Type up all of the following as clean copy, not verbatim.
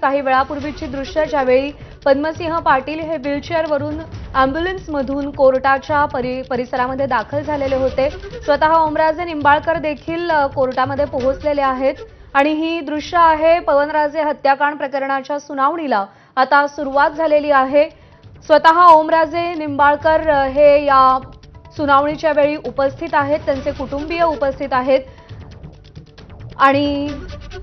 काही वेळापूर्वीची दृश्य, ज्यावेळी पद्मसिंह पाटील हे व्हीलचेअरवरून अॅम्ब्युलन्समधून कोर्टाच्या परिसरामध्ये दाखल झालेले होते। स्वतः ओमराजे निंबाळकर देखील कोर्टामध्ये पोहोचलेले आहेत आणि ही दृश्य आहे पवनराजे हत्याकांड प्रकरणाच्या सुनावणीला आता सुरुवात झालेली आहे। स्वतः ओमराजे निंबाळकर हे या सुनावणीच्या वेळी उपस्थित आहेत, त्यांचे कुटुंबीय उपस्थित आहेत आणि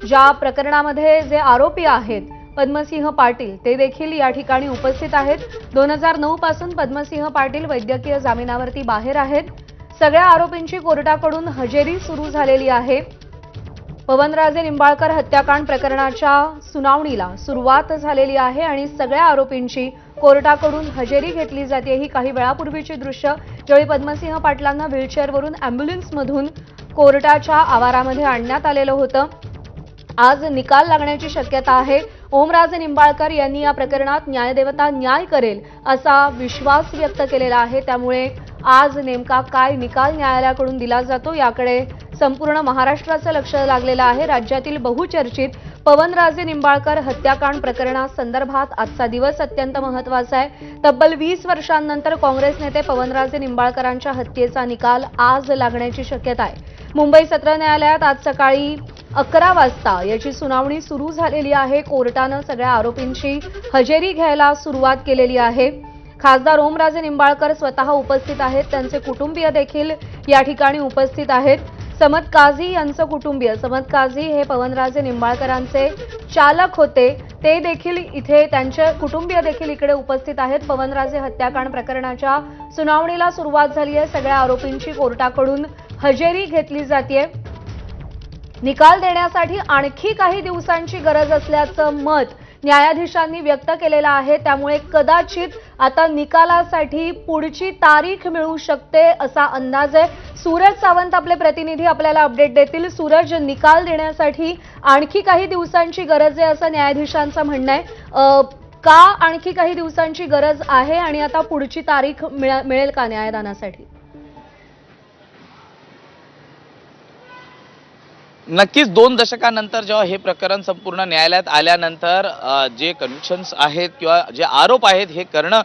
ज्या प्रकरणामध्ये जे आरोपी आहेत पद्मसिंह पाटील ते देखील या ठिकाणी उपस्थित आहेत। 2009 पासून पद्मसिंह पाटील वैद्यकीय जामिनावरती बाहेर आहेत। सगळ्या आरोपींची कोर्टाकडून हजेरी सुरू झालेली आहे। पवनराजे निंबाळकर हत्याकांड प्रकरणाच्या सुनावणीला सुरुवात झालेली आहे आणि सगळ्या आरोपींची कोर्टाकडून हजेरी घेतली जाते। ही काही वेळापूर्वीची दृश्य, ज्यावेळी पद्मसिंह पाटलांना व्हीलचेअरवरून अॅम्ब्युलन्समधून कोर्टाच्या आवारामध्ये आणण्यात आलेलं होतं। आज निकाल लागण्याची शक्यता आहे। ओमराजे निंबाळकर यांनी या प्रकरणात न्यायदेवता न्याय करेल असा विश्वास व्यक्त केलेला आहे। त्यामुळे आज नेमका काय निकाल न्यायालयाकडून दिला जातो याकडे संपूर्ण महाराष्ट्राचं लक्ष लागलेलं आहे। राज्यातील बहुचर्चित पवनराजे निंबाळकर हत्याकांड प्रकरणासंदर्भात आजचा दिवस अत्यंत महत्त्वाचा आहे। तब्बल 20 वर्षांनंतर काँग्रेस नेते पवनराजे निंबाळकरांच्या हत्येचा निकाल आज लागण्याची शक्यता आहे। मुंबई सत्र न्यायालयात आज सकाळी 11 वाजता याची सुनावणी सुरू झालेली आहे। कोर्टानं सगळ्या आरोपींची हजेरी घ्यायला सुरुवात केलेली आहे। खासदार ओमराजे निंबाळकर स्वतः उपस्थित आहेत, त्यांचे कुटुंबीय देखील या ठिकाणी उपस्थित आहेत। समद काझी यांचं कुटुंबीय, समद काझी हे पवनराजे निंबाळकरांचे चालक होते, ते देखील इथे त्यांचे कुटुंबीय देखील इकडे उपस्थित आहेत। पवनराजे हत्याकांड प्रकरणाच्या सुनावणीला सुरुवात झाली आहे। सगळ्या आरोपींची कोर्टाकडून हजेरी घेतली जाते। निकाल देण्यासाठी आणखी काही दिवसांची गरज असल्याचं मत न्यायाधीशांनी व्यक्त केलेलं आहे। त्यामुळे कदाचित आता निकालासाठी पुढची तारीख मिळू शकते असा अंदाज आहे। सूरज सावंत आपले प्रतिनिधी आपल्याला अपडेट देतील। सूरज, निकाल देण्यासाठी आणखी काही दिवसांची गरज आहे असं न्यायाधीशांचं म्हणणं आहे। का आणखी काही दिवसांची गरज आहे आणि आता पुढची तारीख मिळेल का न्यायदानासाठी? नक्कीच 2 दशकांनंतर जेव्हा हे प्रकरण संपूर्ण न्यायालयात आल्यानंतर जे कन्व्हिक्शन्स आहेत किंवा जे आरोप आहेत हे करणं,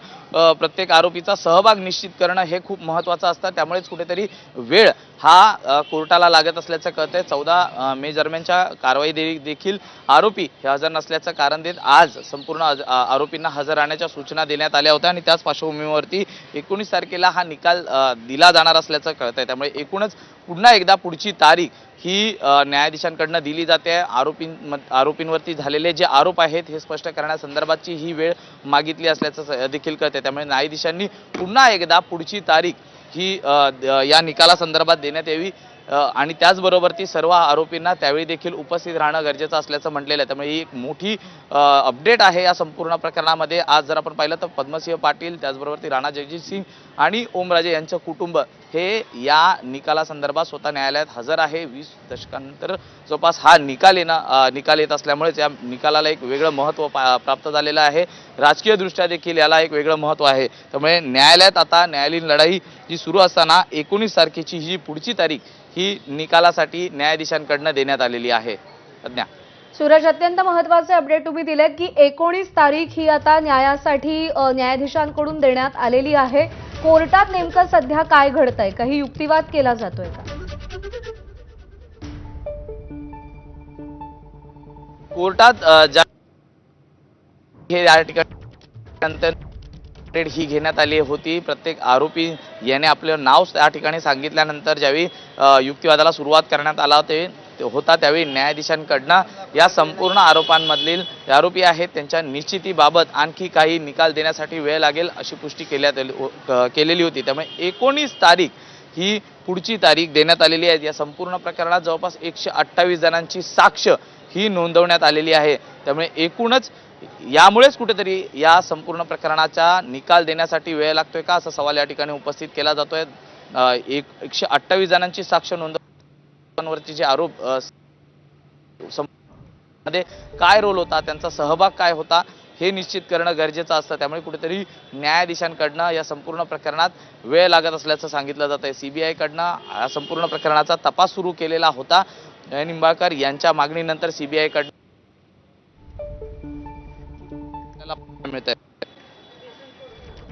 प्रत्येक आरोपीचा सहभाग निश्चित करणं हे खूप महत्त्वाचं असतं। त्यामुळेच कुठेतरी वेळ हा कोर्टाला लागत असल्याचं कळतंय। 14 मे दरम्यानच्या कारवाई देखील आरोपी हे हजर नसल्याचं कारण देत आज संपूर्ण आरोपींना हजर राहण्याच्या सूचना देण्यात आल्या होत्या आणि त्याच पार्श्वभूमीवरती 19 तारखेला हा निकाल दिला जाणार असल्याचं कळतंय। त्यामुळे एकूणच पुन्हा एकदा पुढची तारीख ही न्यायाधीशांकडून दिली जाते। आरोपींवरती झालेले जे आरोप आहेत हे स्पष्ट करण्यासंदर्भातची ही वेळ मागितली असल्याचं देखील कळते। त्यामुळे न्यायाधीशांनी पुन्हा एकदा पुढची तारीख ही या निकालासंदर्भात देण्यात यावी आणि त्याचबरोबर ती सर्व आरोपींना त्यावेळी देखील उपस्थित राहणं गरजेचं असल्याचं म्हटलेलं आहे। त्यामुळे ही एक मोठी अपडेट आहे या संपूर्ण प्रकरणामध्ये। आज जर आपण पाहिलं तर पद्मसिंह पाटील, त्याचबरोबर ती राणा जगजितसिंग आणि ओमराजे यांचं कुटुंब हे या निकालासंदर्भात स्वतः न्यायालयात हजर आहे। 20 दशकांनंतर जवळपास हा निकाल येत असल्यामुळेच या निकालाला एक वेगळं महत्त्व प्राप्त झालेलं आहे। राजकीयदृष्ट्या देखील याला एक वेगळं महत्त्व आहे। त्यामुळे न्यायालयात आता न्यायालयीन लढाई जी सुरू असताना 19 तारखेची ही पुढची तारीख ही निकालासाठी न्यायाधीशांकडून देण्यात आलेली आहे। प्रज्ञा। सूरज, अत्यंत महत्त्वाचे अपडेट तुम्ही दिलेत की 19 तारीख ही आता न्यायासाठी न्यायाधीशांकडून देण्यात आलेली आहे। कोर्टात नेमकं सध्या काय घडतंय? काही युक्तिवाद केला जातोय का? कोर्टात हे या ठिकाणी ही घेण्यात आली होती। प्रत्येक आरोपी याने आपलं नाव त्या ठिकाणी सांगितल्यानंतर ज्यावेळी युक्तिवादाला सुरुवात करण्यात आला होता त्यावेळी न्यायाधीशांकडनं या संपूर्ण आरोपांमधील आरोपी आहेत त्यांच्या निश्चितीबाबत आणखी काही निकाल देण्यासाठी वेळ लागेल अशी पुष्टी केलेली होती। त्यामुळे 19 तारीख ही पुढची तारीख देण्यात आलेली आहे। या संपूर्ण प्रकरणात जवळपास 128 जणांची साक्ष ही नोंदवण्यात आलेली आहे। त्यामुळे एकूणच यामुळेच कुठेतरी या संपूर्ण प्रकरणाचा निकाल देण्यासाठी वेळ लागतोय का असा सवाल या ठिकाणी उपस्थित केला जातोय। 128 जणांची साक्ष नोंदवण्यावरती जे आरोप मध्ये काय रोल होता, त्यांचा सहभाग काय होता हे निश्चित करणं गरजेचं असतं। त्यामुळे कुठेतरी न्यायाधीशांकडनं या संपूर्ण प्रकरणात वेळ लागत असल्याचं सांगितलं जातंय। सीबीआयकडनं संपूर्ण प्रकरणाचा तपास सुरू केलेला होता। निंबाळकर यांच्या मागणीनंतर सीबीआयकडनं आपल्याला मिळत आहे.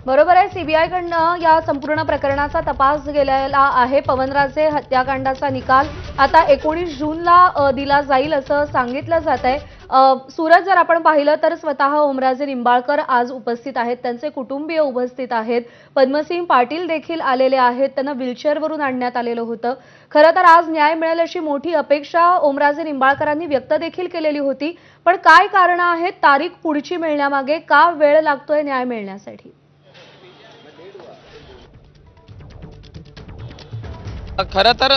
बरोबर आहे. सीबीआयकडनं या संपूर्ण प्रकरणाचा तपास गेलेला आहे. पवनराजे हत्याकांडाचा निकाल आता 19 जूनला दिला जाईल असं सांगितलं जात आहे. सुरत जर आपण पाहिलं तर स्वतः ओमराजे निंबाळकर आज उपस्थित आहेत, त्यांचे कुटुंबीय उपस्थित आहेत, पद्मसिंह पाटील देखील आलेले आहेत, त्यांना व्हीलचेअरवरून आणण्यात आलेलं होतं. खरं तर आज न्याय मिळेल अशी मोठी अपेक्षा ओमराजे निंबाळकरांनी व्यक्त देखील केलेली होती. पण काय कारणं आहेत तारीख पुढची मिळण्यामागे, का वेळ लागतोय न्याय मिळण्यासाठी? खरं तर